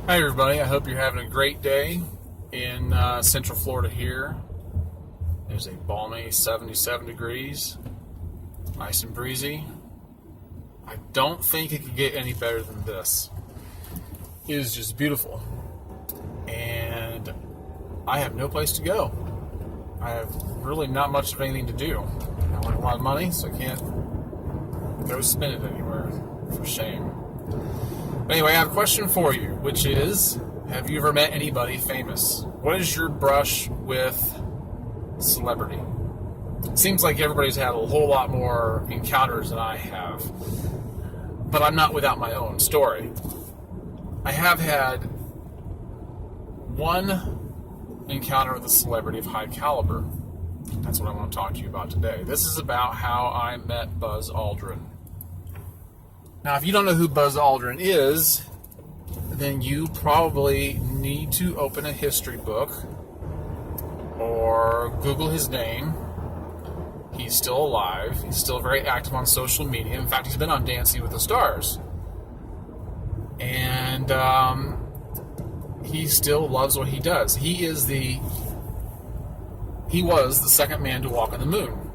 Hi everybody, I hope you're having a great day in Central Florida here. It is a balmy 77 degrees, nice and breezy. I don't think it could get any better than this. It is just beautiful. And I have no place to go. I have really not much of anything to do. I don't have a lot of money, so I can't go spend it anywhere, for shame. Anyway, I have a question for you, which is, have you ever met anybody famous? What is your brush with celebrity? It seems like everybody's had a whole lot more encounters than I have, but I'm not without my own story. I have had one encounter with a celebrity of high caliber. That's what I want to talk to you about today. This is about how I met Buzz Aldrin. Now, if you don't know who Buzz Aldrin is, then you probably need to open a history book or Google his name. He's still alive. He's still very active on social media. In fact, he's been on Dancing with the Stars. And he still loves what he does. He was the second man to walk on the moon.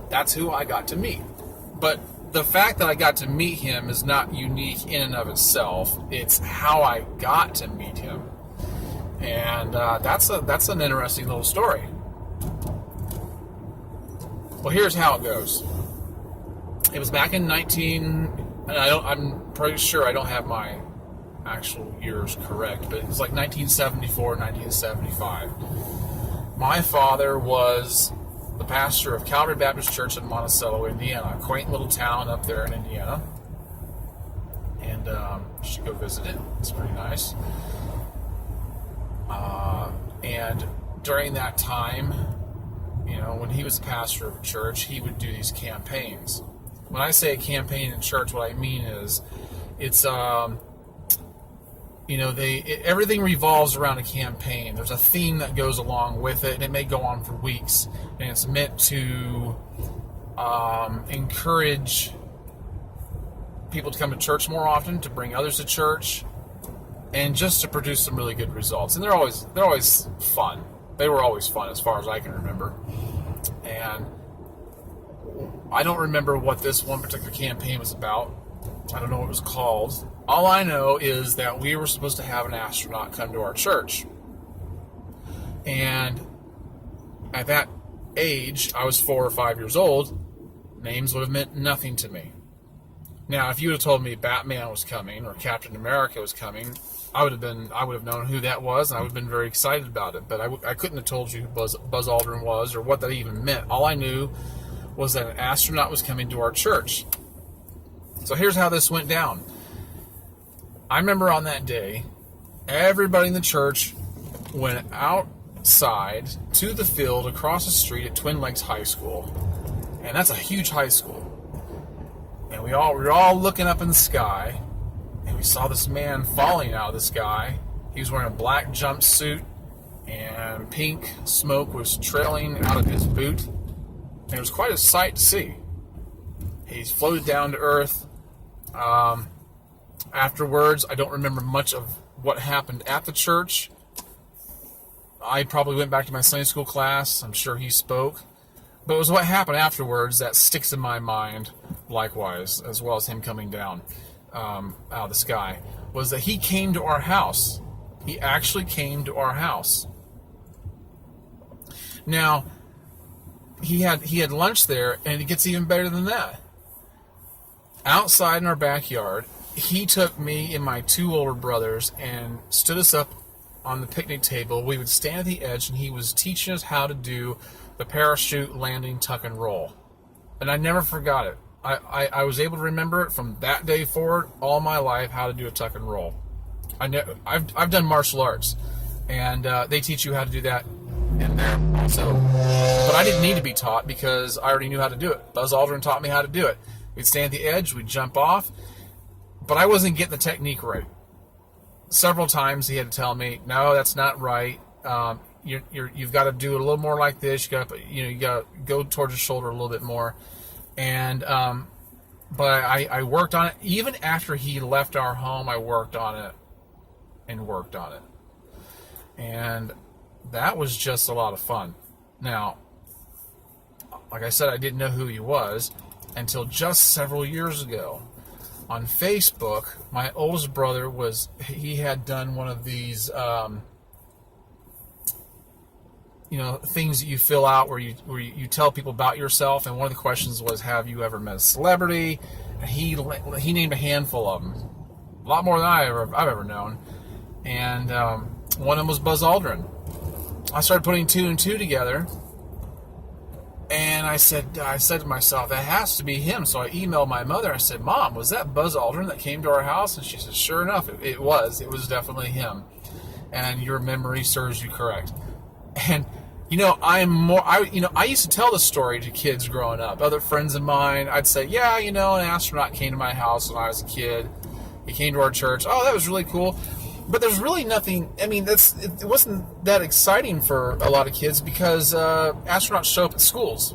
That's who I got to meet. But the fact that I got to meet him is not unique in and of itself. It's how I got to meet him. And that's an interesting little story. Well, here's how it goes. It was back in I'm pretty sure I don't have my actual years correct, but it was like 1974, 1975. My father was the pastor of Calvary Baptist Church in Monticello, Indiana, a quaint little town up there in Indiana. And you should go visit it. It's pretty nice. And during that time, when he was the pastor of a church, he would do these campaigns. When I say a campaign in church, what I mean is it's everything revolves around a campaign. There's a theme that goes along with it, and it may go on for weeks. And it's meant to encourage people to come to church more often, to bring others to church, and just to produce some really good results. And they're always fun. They were always fun as far as I can remember. And I don't remember what this one particular campaign was about. I don't know what it was called. All I know is that we were supposed to have an astronaut come to our church. And at that age, I was 4 or 5 years old, names would have meant nothing to me. Now, if you would have told me Batman was coming or Captain America was coming, I would have known who that was, and I would have been very excited about it. But I couldn't have told you who Buzz Aldrin was or what that even meant. All I knew was that an astronaut was coming to our church. So here's how this went down. I remember on that day, everybody in the church went outside to the field across the street at Twin Lakes High School. And that's a huge high school. And we were all looking up in the sky, and we saw this man falling out of the sky. He was wearing a black jumpsuit, and pink smoke was trailing out of his boot. And it was quite a sight to see. He's floated down to earth. Afterwards, I don't remember much of what happened at the church. I probably went back to my Sunday school class. I'm sure he spoke. But it was what happened afterwards that sticks in my mind, likewise, as well as him coming down out of the sky, was that he came to our house. He actually came to our house. Now, he had lunch there, and it gets even better than that. Outside in our backyard, he took me and my 2 older brothers and stood us up on the picnic table. We would stand at the edge, and he was teaching us how to do the parachute landing tuck and roll. And I never forgot it. I was able to remember it from that day forward all my life, how to do a tuck and roll. I've done martial arts, and they teach you how to do that in there also. But I didn't need to be taught because I already knew how to do it. Buzz Aldrin taught me how to do it. We'd stand at the edge, we'd jump off, but I wasn't getting the technique right. Several times he had to tell me, no, that's not right. You've got to do it a little more like this. You got to go towards the shoulder a little bit more. And but I worked on it. Even after he left our home, I worked on it and worked on it. And that was just a lot of fun. Now, like I said, I didn't know who he was until just several years ago. On Facebook, my oldest brother he had done one of these, things that you fill out where you tell people about yourself, and one of the questions was, have you ever met a celebrity? And he named a handful of them, a lot more than I've ever known, and one of them was Buzz Aldrin. I started putting two and two together, and I said to myself, that has to be him. So I emailed my mother. I said, Mom, was that Buzz Aldrin that came to our house? And she said, sure enough, it was. It was definitely him. And your memory serves you correct. And I used to tell the story to kids growing up. Other friends of mine, I'd say, yeah, an astronaut came to my house when I was a kid. He came to our church. Oh, that was really cool. But there's really nothing, it wasn't that exciting for a lot of kids because astronauts show up at schools,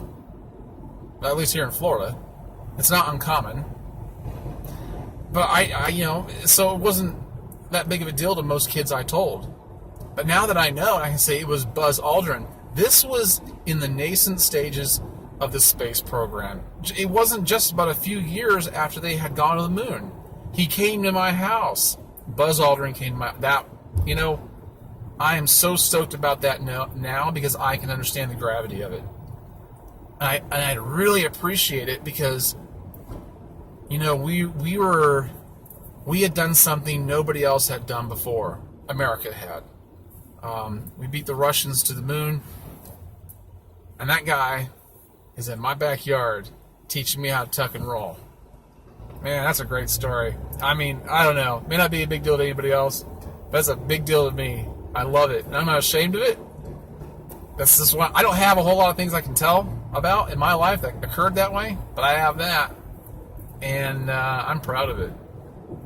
at least here in Florida. It's not uncommon. But so it wasn't that big of a deal to most kids I told. But now that I know, I can say it was Buzz Aldrin. This was in the nascent stages of the space program. It wasn't just about a few years after they had gone to the moon. He came to my house. Buzz Aldrin came to my... I am so stoked about that now because I can understand the gravity of it. And I really appreciate it because, we had done something nobody else had done before. America had. We beat the Russians to the moon, and that guy is in my backyard teaching me how to tuck and roll. Man, that's a great story. I don't know. May not be a big deal to anybody else, but it's a big deal to me. I love it, and I'm not ashamed of it. That's just one. I don't have a whole lot of things I can tell about in my life that occurred that way, but I have that, and I'm proud of it.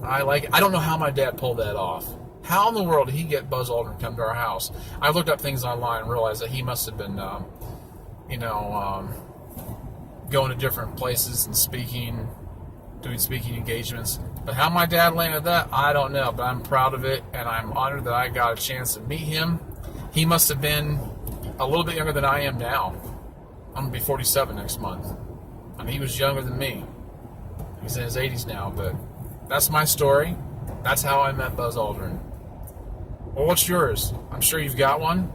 I like it. I don't know how my dad pulled that off. How in the world did he get Buzz Aldrin to come to our house? I looked up things online and realized that he must have been, going to different places and doing speaking engagements. But how my dad landed that, I don't know. But I'm proud of it, and I'm honored that I got a chance to meet him. He must have been a little bit younger than I am now. I'm going to be 47 next month. He was younger than me. He's in his 80s now, but that's my story. That's how I met Buzz Aldrin. Well, what's yours? I'm sure you've got one.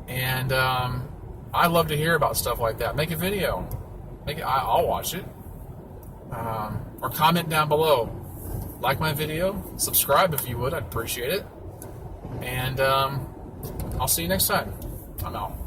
And I love to hear about stuff like that. Make a video. I'll watch it. Or comment down below. Like my video. Subscribe if you would. I'd appreciate it. And I'll see you next time. I'm out.